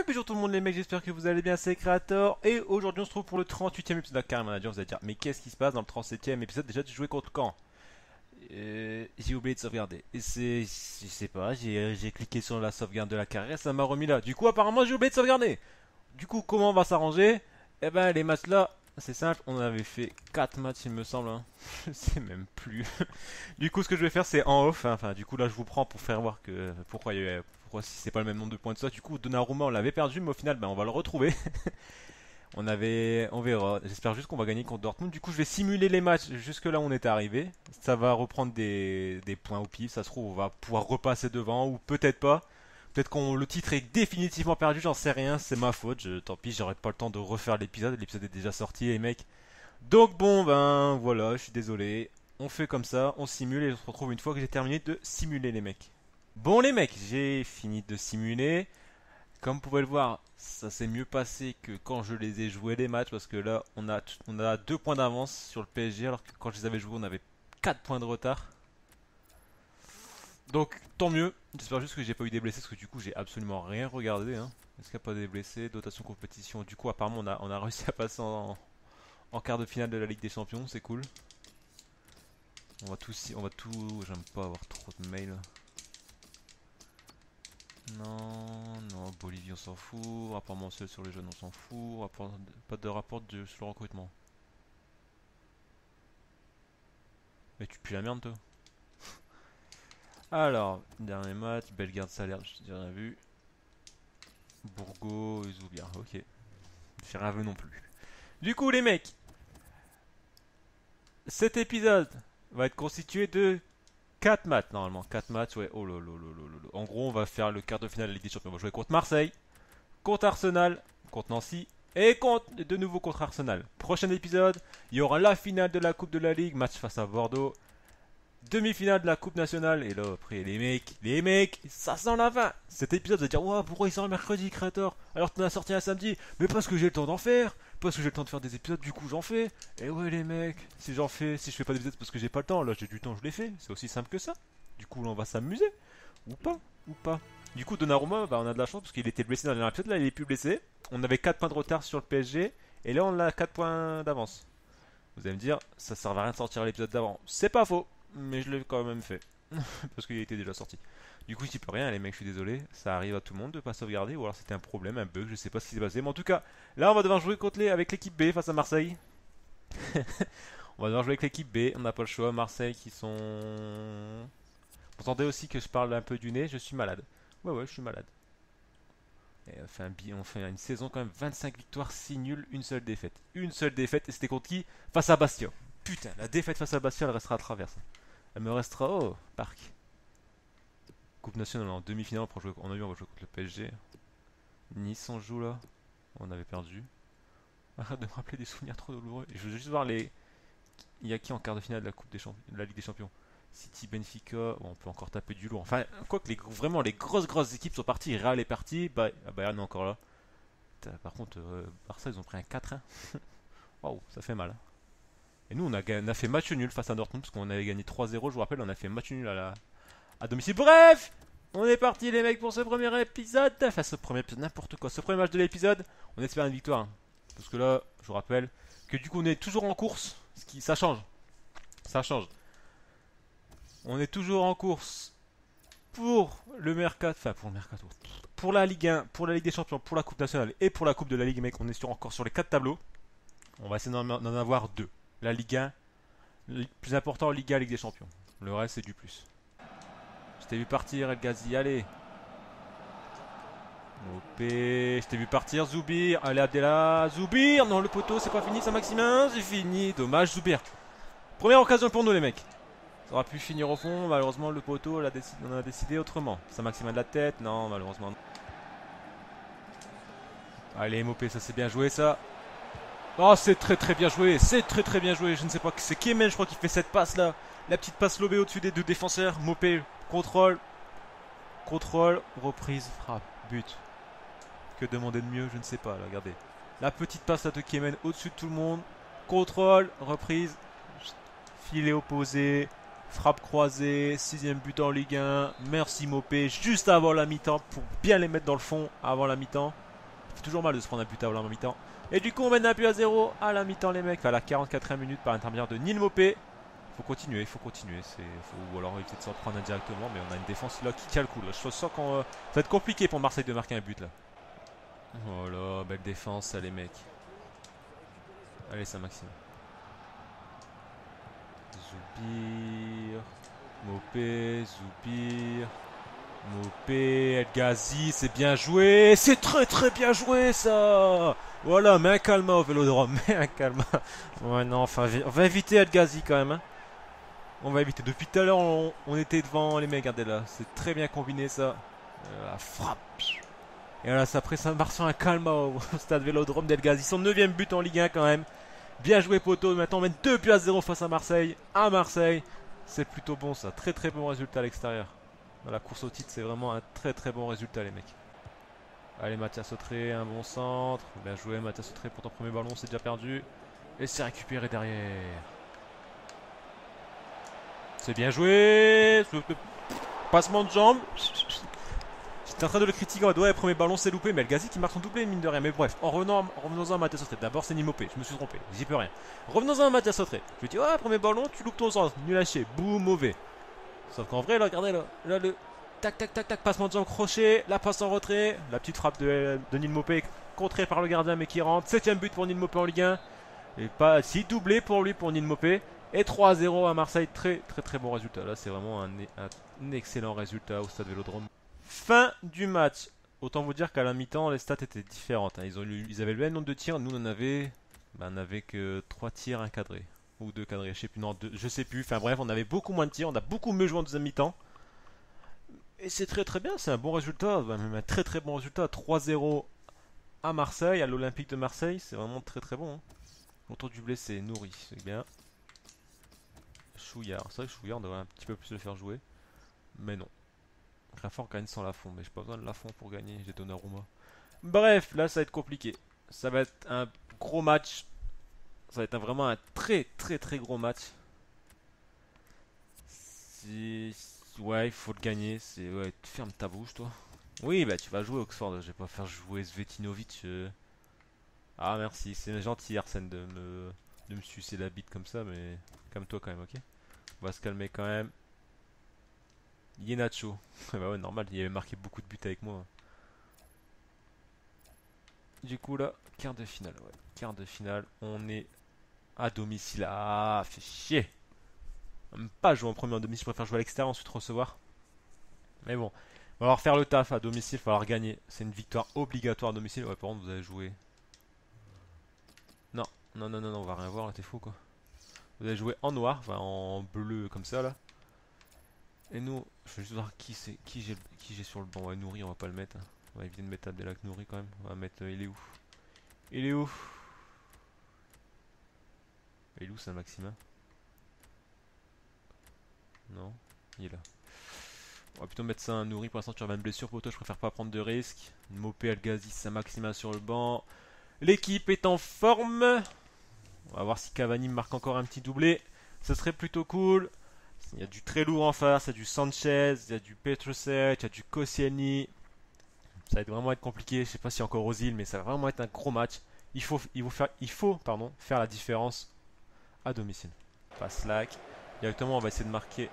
Bonjour tout le monde les mecs, j'espère que vous allez bien, c'est Creator. Et aujourd'hui on se retrouve pour le 38e épisode de Carry Manager. Vous allez dire, mais qu'est-ce qui se passe dans le 37e épisode? Déjà tu jouais contre quand? J'ai oublié de sauvegarder. Et c'est... Je sais pas, j'ai cliqué sur la sauvegarde de la carrière, ça m'a remis là. Du coup apparemment j'ai oublié de sauvegarder. Du coup comment on va s'arranger? Eh ben les matchs là, c'est simple, on avait fait 4 matchs il me semble. Hein. Je sais même plus. Du coup ce que je vais faire c'est en off. Hein. Enfin du coup là je vous prends pour faire voir que pourquoi il y a pourquoi si c'est pas le même nombre de points de ça. Du coup Donnarumma on l'avait perdu mais au final ben, on va le retrouver. On verra. J'espère juste qu'on va gagner contre Dortmund. Du coup, je vais simuler les matchs jusque là où on était arrivé. Ça va reprendre des points au pif. Ça se trouve, on va pouvoir repasser devant ou peut-être pas. Peut-être qu'on le titre est définitivement perdu. J'en sais rien. C'est ma faute. Tant pis, j'aurai pas le temps de refaire l'épisode. L'épisode est déjà sorti, les mecs. Donc bon, ben voilà. Je suis désolé. On fait comme ça. On simule et on se retrouve une fois que j'ai terminé de simuler les mecs. Bon les mecs, j'ai fini de simuler. Comme vous pouvez le voir, ça s'est mieux passé que quand je les ai joués les matchs parce que là on a 2 points d'avance sur le PSG alors que quand je les avais joués on avait 4 points de retard. Donc tant mieux, j'espère juste que j'ai pas eu des blessés parce que du coup j'ai absolument rien regardé. Hein. Est-ce qu'il n'y a pas des blessés, dotation compétition? Du coup apparemment on a réussi à passer en quart de finale de la Ligue des Champions, c'est cool. J'aime pas avoir trop de mails. Non, non, Bolivie on s'en fout, rapport mensuel sur les jeunes on s'en fout, pas de rapport sur le recrutement. Mais tu pues la merde toi. Alors, dernier match, Bellegarde Salaire, j'ai rien vu. Bourgo, Zoubia, ok. J'ai rien vu non plus. Du coup les mecs, cet épisode va être constitué de 4 matchs normalement. 4 matchs, ouais, oh là là là là là. En gros on va faire le quart de finale de la Ligue des Champions. On va jouer contre Marseille, contre Arsenal, contre Nancy et de nouveau contre Arsenal. Prochain épisode, il y aura la finale de la Coupe de la Ligue, match face à Bordeaux. Demi-finale de la Coupe nationale. Et là, après, les mecs, ça sent la fin. Cet épisode, vous allez dire, ouah, pourquoi il sort un mercredi, Creator? Alors que t'en as sorti un samedi. Mais parce que j'ai le temps d'en faire. Parce que j'ai le temps de faire des épisodes, du coup j'en fais. Et ouais, les mecs, si je fais pas d'épisodes parce que j'ai pas le temps, là j'ai du temps, je les fais. C'est aussi simple que ça. Du coup, là, on va s'amuser. Ou pas, ou pas. Du coup, Donnarumma, bah, on a de la chance parce qu'il était blessé dans le dernier épisode. Là, il est plus blessé. On avait 4 points de retard sur le PSG. Et là, on a 4 points d'avance. Vous allez me dire, ça sert à rien de sortir l'épisode d'avant. C'est pas faux, mais je l'ai quand même fait. Parce qu'il était déjà sorti. Du coup, j'y peux rien, les mecs, je suis désolé. Ça arrive à tout le monde de pas sauvegarder, ou alors c'était un problème, un bug, je sais pas ce qui s'est passé. Mais en tout cas, là, on va devoir jouer avec l'équipe B face à Marseille. On va devoir jouer avec l'équipe B, on n'a pas le choix. Marseille qui sont. Vous entendez aussi que je parle un peu du nez, je suis malade. Ouais, je suis malade. Et on fait une saison quand même 25 victoires, 6 nuls, une seule défaite. Une seule défaite, et c'était contre qui? Face à Bastia. Putain, la défaite face à Bastia, elle restera à travers ça. Elle me restera au parc. Coupe nationale en demi-finale, on a vu on va jouer contre le PSG. Nice on joue là. On avait perdu. Arrête de me rappeler des souvenirs trop douloureux. Je veux juste voir les. Il y a qui en quart de finale de la Coupe des Champions, de la Ligue des Champions? City, Benfica, bon, on peut encore taper du lourd. Enfin, quoi que vraiment les grosses équipes sont parties. Real est parti, Bayern est encore là. Putain, par contre, Barça ils ont pris un 4-1. Waouh, ça fait mal. Hein. Et nous on a fait match nul face à Dortmund parce qu'on avait gagné 3-0. Je vous rappelle, on a fait match nul à domicile. Bref, on est parti les mecs pour ce premier épisode. Enfin, ce premier épisode, n'importe quoi. Ce premier match de l'épisode, on espère une victoire. Hein. Parce que là, je vous rappelle que du coup on est toujours en course. Ça change. Ça change. On est toujours en course pour le mercato, enfin pour le mercato, pour la Ligue 1, pour la Ligue des Champions, pour la Coupe nationale et pour la Coupe de la Ligue, mec. On est encore sur les 4 tableaux. On va essayer d'en avoir 2. La Ligue 1, le plus important, Ligue 1, Ligue des Champions. Le reste, c'est du plus. Je t'ai vu partir, El Ghazi, allez. OP, je t'ai vu partir, Zoubir. Allez, Abdella, Zoubir. Non, le poteau, c'est pas fini, Saint-Maximin. C'est fini, dommage, Zoubir. Première occasion pour nous, les mecs. Ça aurait pu finir au fond, malheureusement le poteau on a décidé autrement. Saint-Maximin de la tête, non malheureusement. Allez Mopé, ça c'est bien joué ça. Oh c'est très bien joué, c'est très bien joué. Je ne sais pas, c'est Kemen je crois qui fait cette passe là. La petite passe lobée au-dessus des deux défenseurs. Mopé, contrôle, reprise, frappe, but. Que demander de mieux, je ne sais pas là, regardez. La petite passe là de Kemen au-dessus de tout le monde. Contrôle, reprise, filet opposé. Frappe croisée, 6ème but en Ligue 1. Merci Mopé, juste avant la mi-temps pour bien les mettre dans le fond avant la mi-temps. fait toujours mal de se prendre un but à la mi-temps. Et du coup, on mène un but à 0 à la mi-temps, les mecs. À la 44e minute par l'intermédiaire de Neal Maupay. Faut continuer, il faut continuer. Ou alors éviter de s'en prendre indirectement. Mais on a une défense là qui calcule. Je sens qu'on ça va être compliqué pour Marseille de marquer un but là. Oh là, belle défense, ça les mecs. Allez, ça Maxime. Zoubir. Maupay, Zoubir. Maupay, El Ghazi, c'est bien joué. C'est très très bien joué ça. Voilà, mets un calma au Vélodrome. Mets un calma. Ouais, non, enfin, on va éviter El Ghazi quand même. Hein. On va éviter. Depuis tout à l'heure, on était devant les mecs. Regardez là. C'est très bien combiné ça. La frappe. Et voilà, ça après ça marche sur un calma au stade Vélodrome d'El Ghazi. Son 9ème but en Ligue 1 quand même. Bien joué poteau. Maintenant on mène 2 buts à 0 face à Marseille. À Marseille. C'est plutôt bon ça. Très très bon résultat à l'extérieur. Dans la course au titre, c'est vraiment un très très bon résultat les mecs. Allez Mathias Autré, un bon centre. Bien joué Mathias Autré pour ton premier ballon, c'est déjà perdu. Et c'est récupéré derrière. C'est bien joué. Passement de jambe. J'étais en train de le critiquer, ouais, premier ballon c'est loupé, mais El Ghazi qui marque son doublé mine de rien. Mais bref, revenons-en à Mathias Autré. D'abord c'est Neal Maupay, je me suis trompé, j'y peux rien. Revenons-en à Mathias Autré. Je lui dis, ouais, premier ballon, tu loupes ton centre, nul à chier, boum, mauvais. Sauf qu'en vrai, là, regardez là, le tac tac tac tac, passement de jambe crochet, la passe en retrait, la petite frappe de Neal Maupay, contrée par le gardien mais qui rentre. 7ème but pour Neal Maupay en Ligue 1. Et pas si doublé pour lui, pour Neal Maupay. Et 3-0 à Marseille, très très très bon résultat. Là, c'est vraiment un excellent résultat au stade Vélodrome. Fin du match. Autant vous dire qu'à la mi-temps, les stats étaient différentes. Hein. Ils avaient le même nombre de tirs. Nous, on avait que 3 tirs encadrés. Ou 2 cadrés. Je sais plus. Non, 2, je sais plus. Enfin bref, on avait beaucoup moins de tirs. On a beaucoup mieux joué en deuxième mi-temps. Et c'est très très bien. C'est un bon résultat. Même un très très bon résultat. 3-0 à Marseille, à l'Olympique de Marseille. C'est vraiment très très bon. Hein. Autour du blé, c'est nourri. C'est bien. Chouillard. C'est vrai que Chouillard, on devrait un petit peu plus le faire jouer. Mais non. Grafort gagne sans Lafont, mais j'ai pas besoin de Lafont pour gagner, j'ai Donnarumma. Bref, là ça va être compliqué. Ça va être un gros match. Ça va être vraiment un très très très gros match. Ouais, il faut le gagner. Ouais, ferme ta bouche toi. Oui, bah tu vas jouer Oxford, je vais pas faire jouer Svetinovic. Ah merci, c'est gentil Arsène de me sucer la bite comme ça, mais calme-toi quand même, ok? On va se calmer quand même. Yenacho. Bah ouais, normal, il avait marqué beaucoup de buts avec moi. Du coup là, quart de finale, ouais. Quart de finale, on est à domicile. Ah, fait chier. J'aime pas jouer en premier en domicile, je préfère jouer à l'extérieur, ensuite recevoir. Mais bon, on va falloir faire le taf à domicile, il va falloir gagner. C'est une victoire obligatoire à domicile. Ouais, par contre, vous avez joué. Non, non, non, non, non, on va rien voir là, t'es fou quoi. Vous avez joué en noir, enfin en bleu comme ça là. Et nous, je vais juste voir qui j'ai sur le banc. Ouais, Nourri, on va pas le mettre. Hein. On va éviter de mettre Abdelak Nourri quand même. On va mettre. Il est où? Il est où? Il est où, Saint-Maximin? Non, il est là. On va plutôt mettre ça un Nourri. Pour l'instant, tu as une blessure pour toi. Je préfère pas prendre de risques. Maupay, El Ghazi, Saint-Maximin sur le banc. L'équipe est en forme. On va voir si Cavani marque encore un petit doublé. Ce serait plutôt cool. Il y a du très lourd en face, il y a du Sanchez, il y a du Petrucet, il y a du Koscielny. Ça va vraiment être compliqué, je sais pas si encore Ozil, mais ça va vraiment être un gros match. Il faut faire la différence à domicile. Pas slack. Directement, on va essayer de marquer.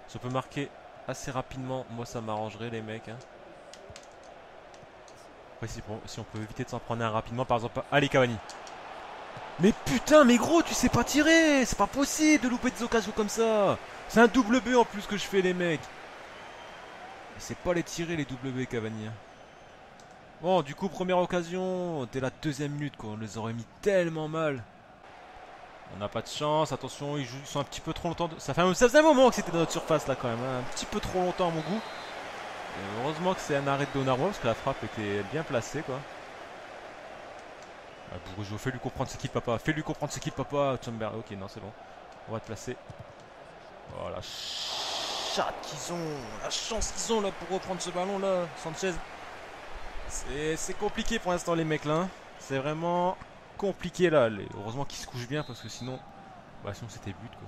Si on peut marquer assez rapidement, moi ça m'arrangerait les mecs. Hein. Après, si on peut éviter de s'en prendre un rapidement, par exemple. Allez, Cavani. Mais putain, mais gros, tu sais pas tirer. C'est pas possible de louper des occasions comme ça. C'est un double B en plus que je fais, les mecs. C'est pas les tirer, les double B, Cavani. Bon, du coup, première occasion. Dès la deuxième minute, quoi. On les aurait mis tellement mal. On n'a pas de chance. Attention, ils sont un petit peu trop longtemps. Ça faisait un moment que c'était dans notre surface, là, quand même. Hein. Un petit peu trop longtemps à mon goût. Et heureusement que c'est un arrêt de Donnarumma, parce que la frappe était bien placée, quoi. Ah, Bourgeot, fais-lui comprendre ce qu'il papa. Fais-lui comprendre ce qu'il papa. Chamberlain. Ok, non, c'est bon. On va te placer. Oh la chatte qu'ils ont. La chance qu'ils ont là pour reprendre ce ballon là. Sanchez. C'est compliqué pour l'instant, les mecs là. Hein. C'est vraiment compliqué là. Heureusement qu'ils se couchent bien parce que sinon. Bah, sinon c'était but quoi.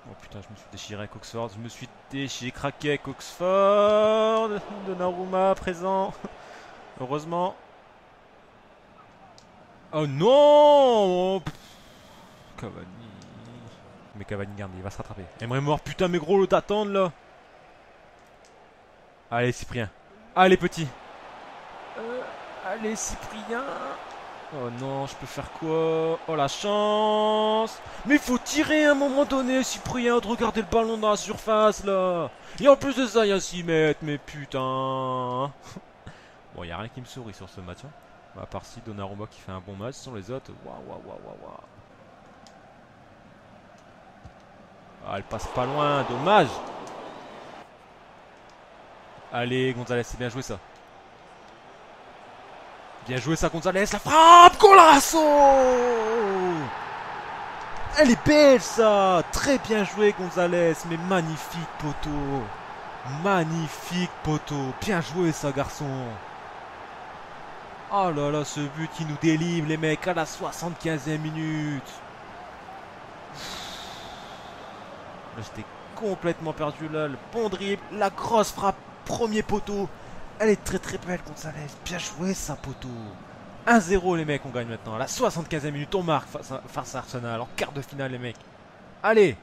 Bon, putain, je me suis déchiré avec Oxford. Je me suis craqué avec Oxford. Donnarumma présent. Heureusement. Oh non. Cavani. Mais Cavani, garde, il va se rattraper. Aimerait mort, putain, mais gros, d'attendre là. Allez, Cyprien. Allez, petit. Allez, Cyprien. Oh non, je peux faire quoi? Oh la chance. Mais il faut tirer à un moment donné, Cyprien, de regarder le ballon dans la surface là. Et en plus de ça, il y a 6 mètres, mais putain. Bon, il n'y a rien qui me sourit sur ce match. Hein. À part si Donnarumma qui fait un bon match, sans les autres. Waouh, waouh, waouh, waouh, waouh. Ah, elle passe pas loin, dommage. Allez, Gonzalez, c'est bien joué ça. Bien joué ça, Gonzalez, la frappe, Golasso. Elle est belle ça. Très bien joué, Gonzalez, mais magnifique, poteau. Magnifique, poteau. Bien joué ça, garçon. Oh là là, ce but qui nous délivre, les mecs, à la 75e minute. Là, j'étais complètement perdu là. Le bon dribble, la grosse frappe, premier poteau. Elle est très très belle, Gonzalez. Bien joué, ça, poteau. 1-0, les mecs, on gagne maintenant. À la 75e minute, on marque face à Arsenal. En quart de finale, les mecs. Allez.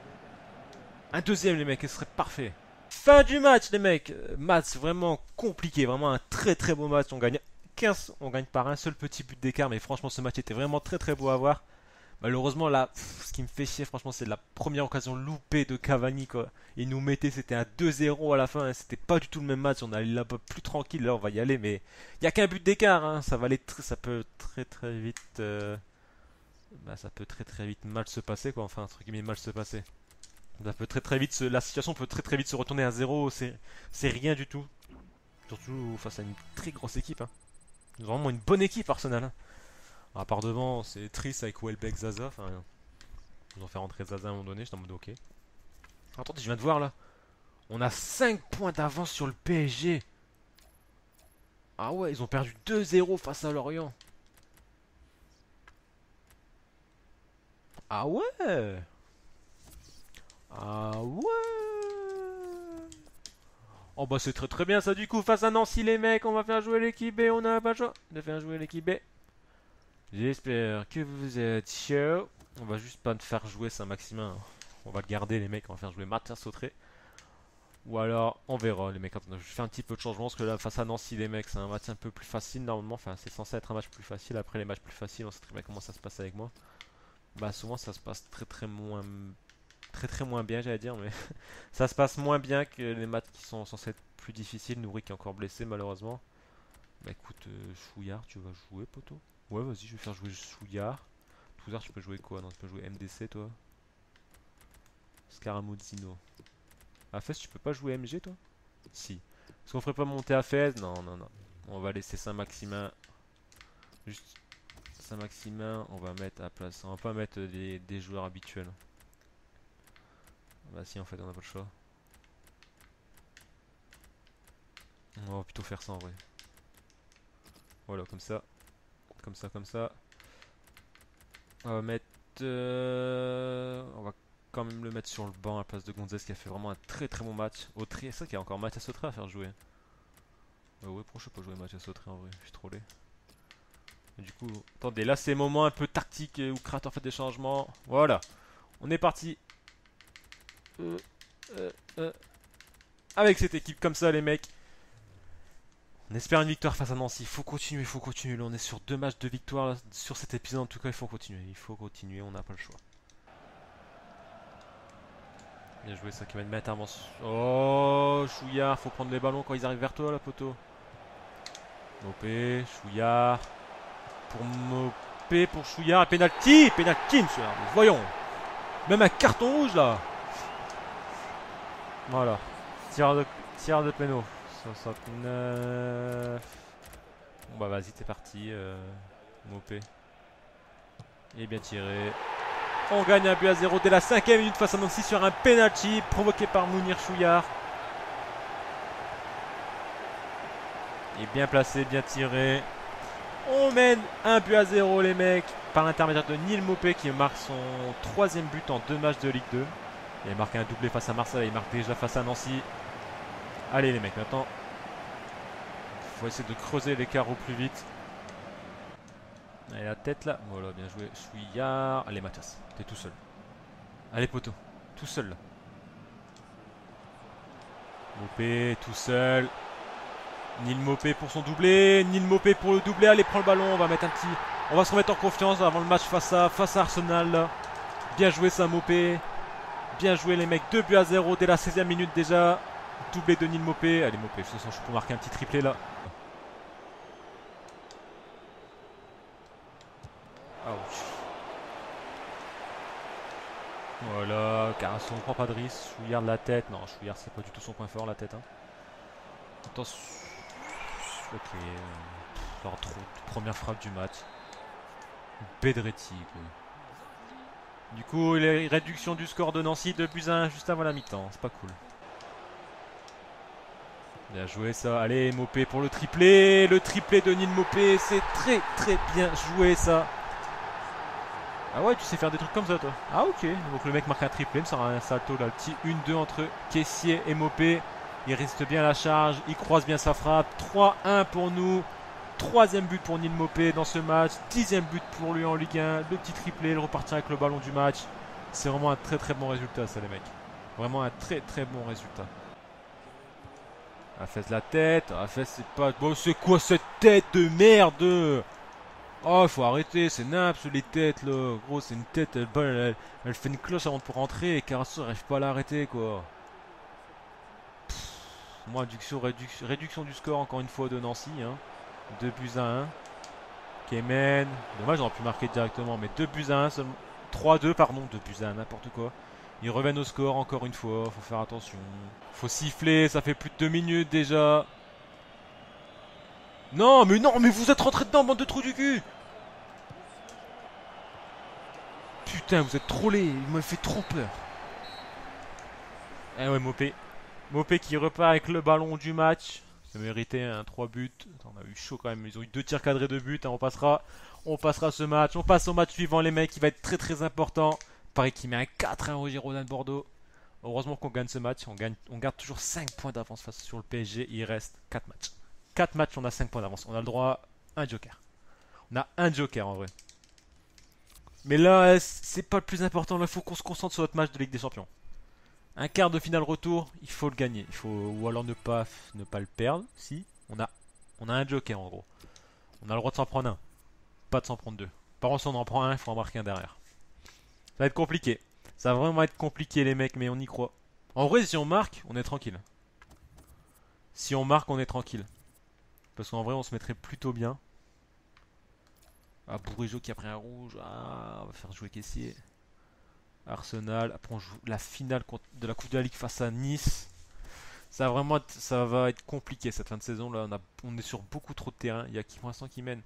Un deuxième, les mecs, ce serait parfait. Fin du match, les mecs. Match vraiment compliqué. Vraiment un très très beau match. On gagne 15. On gagne par un seul petit but d'écart. Mais franchement, ce match était vraiment très très beau à voir. Malheureusement, là, ce qui me fait chier, franchement, c'est la première occasion loupée de Cavani, quoi. Il nous mettait, c'était un 2-0 à la fin, hein. C'était pas du tout le même match. On allait là plus tranquille, là, on va y aller, mais il y a qu'un but d'écart, hein. Ça va aller ça peut très très vite, ça peut très très vite mal se passer, quoi. Enfin, entre guillemets, mal se passer. Ça peut très très vite, la situation peut très très vite se retourner à 0. C'est rien du tout. Surtout face à une très grosse équipe, hein. Vraiment une bonne équipe, Arsenal, hein. À part devant, c'est triste avec Welbeck, Zaza. Enfin, ils ont fait rentrer Zaza à un moment donné. J'étais en mode ok. Attendez, je viens de voir là. On a 5 points d'avance sur le PSG. Ah ouais, ils ont perdu 2-0 face à Lorient. Ah ouais. Ah ouais. Oh bah c'est très très bien ça du coup. Face à Nancy les mecs, on va faire jouer l'équipe B. On n'a pas le choix de faire jouer l'équipe B. J'espère que vous êtes chaud. On va juste pas faire jouer Saint-Maximin. On va le garder les mecs. On va faire jouer Martin Sautré. Ou alors on verra les mecs. Attends, je fais un petit peu de changement parce que là face à Nancy les mecs c'est un match un peu plus facile normalement. Enfin c'est censé être un match plus facile. Après les matchs plus faciles on sait très bien comment ça se passe avec moi. Bah souvent ça se passe très moins bien j'allais dire. Mais ça se passe moins bien que les matchs qui sont censés être plus difficiles. Nourri qui est encore blessé malheureusement. Bah écoute Chouillard tu vas jouer poteau. Ouais, vas-y, je vais faire jouer Chouillard. Touzard, tu peux jouer quoi? Non, tu peux jouer MDC, toi. Scaramuzzino. À Fès, tu peux pas jouer MG, toi? Si. Est-ce qu'on ferait pas monter à Fès? Non, non, non. On va laisser Saint-Maximin. Juste Saint-Maximin, on va mettre à la place. On va pas mettre des joueurs habituels. Bah, si, en fait, on a pas le choix. On va plutôt faire ça en vrai. Voilà, comme ça. Comme ça, comme ça. On va mettre... on va quand même le mettre sur le banc à la place de Gonzès qui a fait vraiment un très très bon match. Autry, c'est ça qu'il y a encore Mathias Autré à faire jouer. Ouais, pourquoi je peux pas jouer Mathias Autré en vrai, je suis trollé. Et du coup, attendez, là c'est le moment un peu tactique où Créateur fait des changements. Voilà, on est parti. Avec cette équipe comme ça les mecs. On espère une victoire face à Nancy. Il faut continuer, il faut continuer. Là, on est sur 2 matchs de victoire là, sur cet épisode. En tout cas, il faut continuer. Il faut continuer, on n'a pas le choix. Bien joué, ça qui va une intervention. Oh, Chouillard, faut prendre les ballons quand ils arrivent vers toi, là, poteau. Mopé, Chouillard. Pour Mopé, pour Chouillard. Et penalty, penalty, monsieur. Voyons. Même un carton rouge, là. Voilà. Tir de péno. 69. Bon bah vas-y t'es parti Mopé. Il est bien tiré. On gagne un but à 0 dès la 5ème minute face à Nancy sur un penalty provoqué par Mounir Chouillard. Il est bien placé, bien tiré. On mène un but à 0 les mecs par l'intermédiaire de Neil Mopé qui marque son 3ème but en 2 matchs de Ligue 2. Il a marqué un doublé face à Marseille, il marque déjà face à Nancy. Allez les mecs, maintenant, il faut essayer de creuser l'écart au plus vite. Allez, la tête là, voilà, bien joué, Chouillard. Allez Mathias, t'es tout seul. Allez poteau, tout seul là. Mopé, tout seul. Nil Mopé pour son doublé, Nil Mopé pour le doublé. Allez, prends le ballon, on va mettre un petit... On va se remettre en confiance avant le match face à Arsenal là. Bien joué ça Mopé. Bien joué les mecs, 2-0 dès la 16e minute déjà. Doublé de Nil Mopé. Allez Mopé, je sens que je peux marquer un petit triplé là. Ouch. Voilà, Carasso, on prend pas de risque. Chouillard de la tête. Non, Chouillard c'est pas du tout son point fort la tête. Hein. Attention. Ok. Leur première frappe du match. Bedretti quoi. Du coup, il y a réduction du score de Nancy, 2-1 juste avant la mi-temps. C'est pas cool. Bien joué ça. Allez, Mopé pour le triplé. Le triplé de Nil Mopé. C'est très bien joué ça. Ah ouais, tu sais faire des trucs comme ça toi. Ah ok. Donc le mec marque un triplé. Ça sera un salto là. Le petit 1-2 entre Caissier et Mopé. Il reste bien la charge. Il croise bien sa frappe. 3-1 pour nous. Troisième but pour Nil Mopé dans ce match. 10e but pour lui en Ligue 1. Le petit triplé. Il repartira avec le ballon du match. C'est vraiment un très bon résultat ça les mecs. Vraiment un très bon résultat. Afès la tête. Afès c'est pas... Bon c'est quoi cette tête de merde? Oh faut arrêter. C'est naps les têtes là. Gros c'est une tête. Elle fait une cloche avant de pouvoir rentrer. Et Carasso n'arrive pas à l'arrêter quoi. Moi réduction du score encore une fois de Nancy. Hein. 2-1. Kemen. Dommage, on aurait pu marquer directement, mais 2-1 seulement. 3-2, pardon, 2-1, n'importe quoi. Ils reviennent au score encore une fois, faut faire attention. Faut siffler, ça fait plus de 2 minutes déjà. Non, mais vous êtes rentré dedans, bande de trous du cul. Putain, vous êtes trollés, il m'a fait trop peur. Eh ouais, Mopé. Mopé qui repart avec le ballon du match. Ça méritait un 3 buts. Attends, on a eu chaud quand même. Ils ont eu 2 tirs cadrés de but. Hein. On passera ce match. On passe au match suivant, les mecs. Il va être très important. Pareil qui met un 4-1 au Girondins de Bordeaux. Heureusement qu'on gagne ce match. On garde toujours 5 points d'avance face sur le PSG. Il reste 4 matchs. 4 matchs, on a 5 points d'avance. On a le droit à un joker. On a un joker en vrai. Mais là, c'est pas le plus important. Là, il faut qu'on se concentre sur notre match de Ligue des Champions. Un quart de finale retour, il faut le gagner. Ou alors ne pas le perdre. Si, on a un joker en gros. On a le droit de s'en prendre un. Pas de s'en prendre deux. Par contre, si on en prend un, il faut en marquer un derrière. Ça va être compliqué. Ça va vraiment être compliqué les mecs, mais on y croit. En vrai, si on marque, on est tranquille. Si on marque, on est tranquille. Parce qu'en vrai, on se mettrait plutôt bien. Ah, Bourigeau qui a pris un rouge. Ah, on va faire jouer Caissier. Arsenal. Après, on joue la finale de la Coupe de la Ligue face à Nice. Ça va être compliqué cette fin de saison. Là, on est sur beaucoup trop de terrain. Il y a qui pour l'instant qui mène.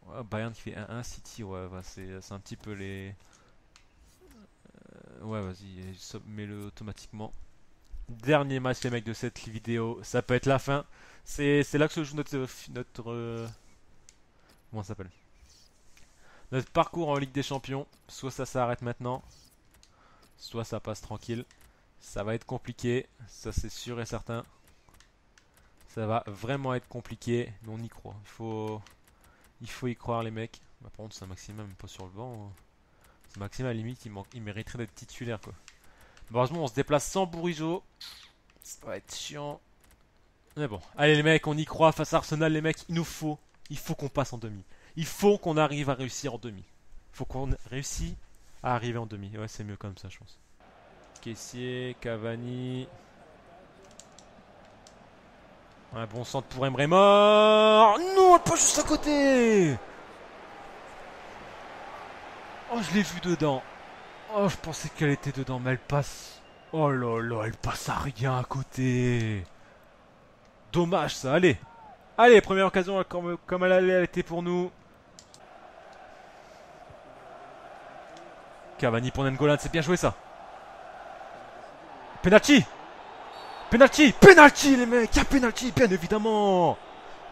Ouais, Bayern qui fait 1-1. City, ouais, c'est un petit peu les. Ouais, vas-y, mets-le automatiquement. Dernier match, les mecs, de cette vidéo. Ça peut être la fin. C'est là que se joue notre comment ça s'appelle? Notre parcours en Ligue des Champions. Soit ça s'arrête maintenant, soit ça passe tranquille. Ça va être compliqué, ça c'est sûr et certain. Ça va vraiment être compliqué, mais on y croit. Il faut y croire les mecs. Bah, par contre, c'est un Maxime même pas sur le banc. C'est Maxime à la limite, il mériterait d'être titulaire quoi. Heureusement, on se déplace sans Bourigeau. Ça va être chiant. Mais bon, allez les mecs, on y croit face à Arsenal les mecs. Il faut qu'on passe en demi. Il faut qu'on arrive à réussir en demi. Il faut qu'on réussisse à arriver en demi. Ouais, c'est mieux comme ça, je pense. Caissier, Cavani. Un bon centre pour Emre Mor. Non, pas juste à côté. Oh, je l'ai vu dedans. Oh, je pensais qu'elle était dedans, mais elle passe. Oh là là, elle passe à rien à côté. Dommage ça, allez. Allez, première occasion comme elle était pour nous. Cavani pour N'Golan, c'est bien joué ça. Penalty. Penalty les mecs, il y a penalty, bien évidemment.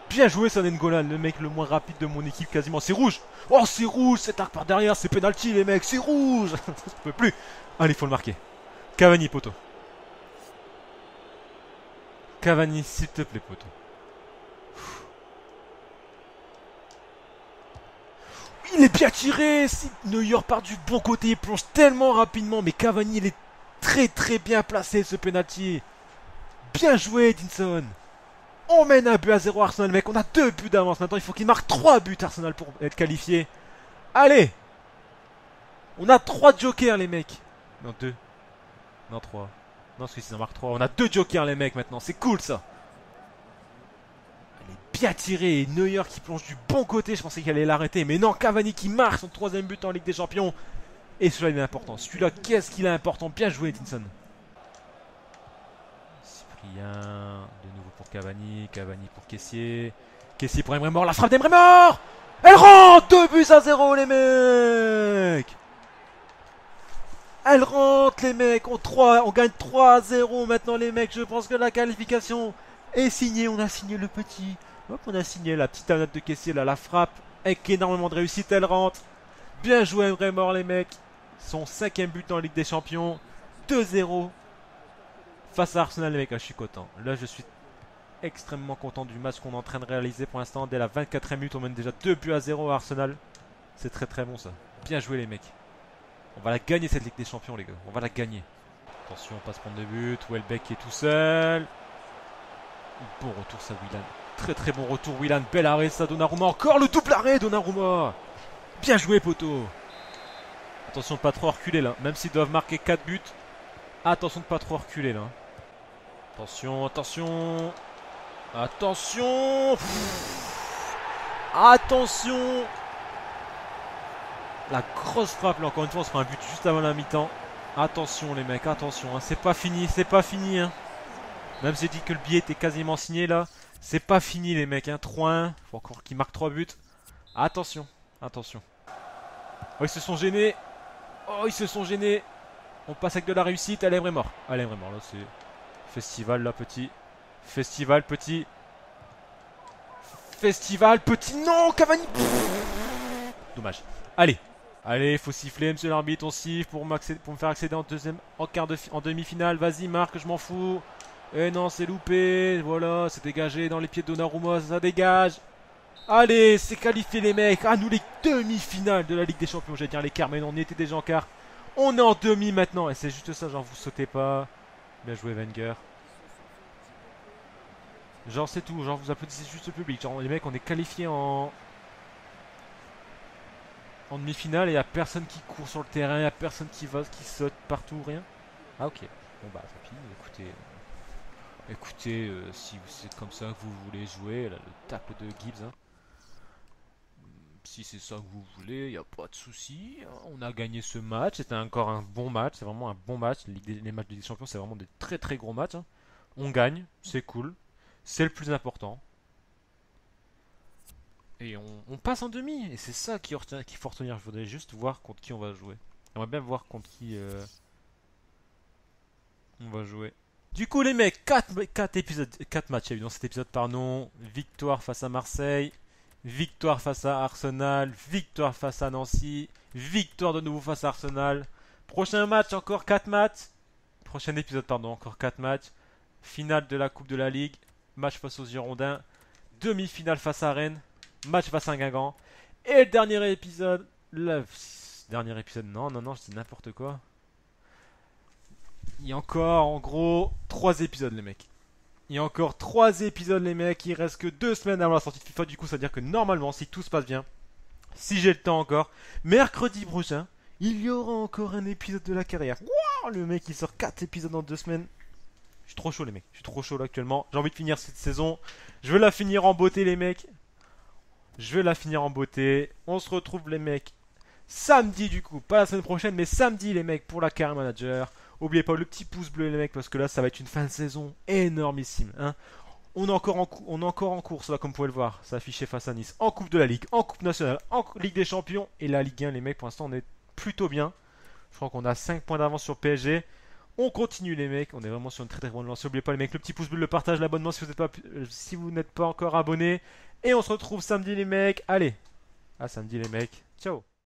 Bien joué ça N'Golan, le mec le moins rapide de mon équipe quasiment. C'est rouge. Oh c'est rouge, cet arc par derrière, c'est penalty les mecs, c'est rouge. Je peux plus. Allez, faut le marquer. Cavani, poteau. Cavani, s'il te plaît, poteau. Il est bien tiré. Neuer part du bon côté, il plonge tellement rapidement. Mais Cavani, il est très bien placé, ce penalty. Bien joué, Edinson. On mène un but à 0 Arsenal, mec. On a 2 buts d'avance. Maintenant, il faut qu'il marque 3 buts Arsenal pour être qualifié. Allez. On a 3 jokers, les mecs. Non, 2. Non, 3. Non, celui-ci, ça marque 3. On a 2 jokers, les mecs, maintenant. C'est cool, ça. Elle est bien tirée. Et Neuer qui plonge du bon côté. Je pensais qu'il allait l'arrêter. Mais non, Cavani qui marque son 3ème but en Ligue des Champions. Et celui-là, il est important. Celui-là, qu'est-ce qu'il est important. Bien joué, Edinson. Cyprien. De nouveau pour Cavani. Cavani pour Kessié. Kessié pour Emre Mor. La frappe d'Emre Mor. Elle rentre. 2 buts à 0, les mecs. Elle rentre, les mecs. On gagne 3 à 0 maintenant, les mecs. Je pense que la qualification est signée. On a signé le petit. Hop, on a signé la petite annette de Kessié, là. La frappe avec énormément de réussite. Elle rentre. Bien joué, Emre Mor, les mecs. Son 5ème but en Ligue des Champions. 2-0 face à Arsenal, les mecs. Ah, je suis content. Là, je suis extrêmement content du match qu'on est en train de réaliser pour l'instant. Dès la 24ème minute, on mène déjà 2 buts à 0 à Arsenal. C'est très bon, ça. Bien joué, les mecs. On va la gagner, cette Ligue des Champions, les gars. On va la gagner. Attention, on passe prendre de but. Welbeck qui est tout seul. Bon retour, ça, Willian. Très bon retour, Willian. Bel arrêt, ça, Donnarumma. Encore le double arrêt, Donnarumma. Bien joué, poteau. Attention de pas trop reculer, là. Même s'ils doivent marquer 4 buts. Attention de pas trop reculer, là. Attention. Attention. La grosse frappe, là, encore une fois, on se prend un but juste avant la mi-temps. Attention, les mecs, attention. Hein. C'est pas fini, hein. Même si j'ai dit que le billet était quasiment signé, là. C'est pas fini, les mecs, hein. 3-1. Faut encore qu'ils marquent 3 buts. Attention. Oh, ils se sont gênés. On passe avec de la réussite. Elle est vraiment morte. Là, c'est festival, là, petit. Festival, petit. Non, Cavani. Dommage. Allez, faut siffler, monsieur l'arbitre, on siffle pour me faire accéder en demi-finale. Vas-y, marque, je m'en fous. Eh non, c'est loupé. Voilà, c'est dégagé dans les pieds de Donnarumma, ça dégage. Allez, c'est qualifié, les mecs. Ah, nous, les demi-finales de la Ligue des Champions, j'allais dire les quarts, mais non, on était déjà en quart. On est en demi maintenant, et c'est juste ça, genre, vous sautez pas. Bien joué, Wenger. Genre, c'est tout, genre, vous applaudissez juste le public. Genre, les mecs, on est qualifiés en demi-finale et il n'y a personne qui court sur le terrain, il n'y a personne qui saute partout, rien. Ah, ok. Bon, bah, tant pis, écoutez, si c'est comme ça que vous voulez jouer, là, le tacle de Gibbs, hein. Si c'est ça que vous voulez, il n'y a pas de souci. On a gagné ce match, c'était encore un bon match, c'est vraiment un bon match. Les matchs de Ligue des Champions, c'est vraiment des très gros matchs, hein. On gagne, c'est cool, c'est le plus important. Et on passe en demi, et c'est ça qu'il faut retenir. Je voudrais juste voir contre qui on va jouer. J'aimerais bien voir contre qui on va jouer. Du coup, les mecs, 4 matchs il y a eu dans cet épisode, pardon. Victoire face à Marseille, victoire face à Arsenal, victoire face à Nancy, victoire de nouveau face à Arsenal. Prochain match, encore 4 matchs. Prochain épisode, pardon, encore 4 matchs. Finale de la Coupe de la Ligue, match face aux Girondins, demi-finale face à Rennes, match face à Guingamp. Et le dernier épisode, non, je dis n'importe quoi. Il y a encore, en gros, 3 épisodes, les mecs. Il reste que 2 semaines avant la sortie de FIFA. Du coup, ça veut dire que normalement, si tout se passe bien, si j'ai le temps encore, mercredi prochain, il y aura encore un épisode de la carrière. Wow, le mec, il sort 4 épisodes en 2 semaines. Je suis trop chaud, les mecs. Je suis trop chaud là actuellement. J'ai envie de finir cette saison. Je veux la finir en beauté, les mecs. On se retrouve, les mecs, samedi, du coup. Pas la semaine prochaine, mais samedi, les mecs, pour la Carrière Manager. Oubliez pas le petit pouce bleu, les mecs, parce que là, ça va être une fin de saison énormissime, hein. On est encore en course, là, comme vous pouvez le voir. Ça affiché face à Nice. En Coupe de la Ligue, en Coupe Nationale, en Ligue des Champions. Et la Ligue 1, les mecs, pour l'instant, on est plutôt bien. Je crois qu'on a 5 points d'avance sur PSG. On continue, les mecs. On est vraiment sur une très bonne lancée. N'oubliez pas, les mecs, le petit pouce bleu, le partage, l'abonnement si vous n'êtes pas encore abonné. Et on se retrouve samedi, les mecs. Allez, à samedi, les mecs. Ciao.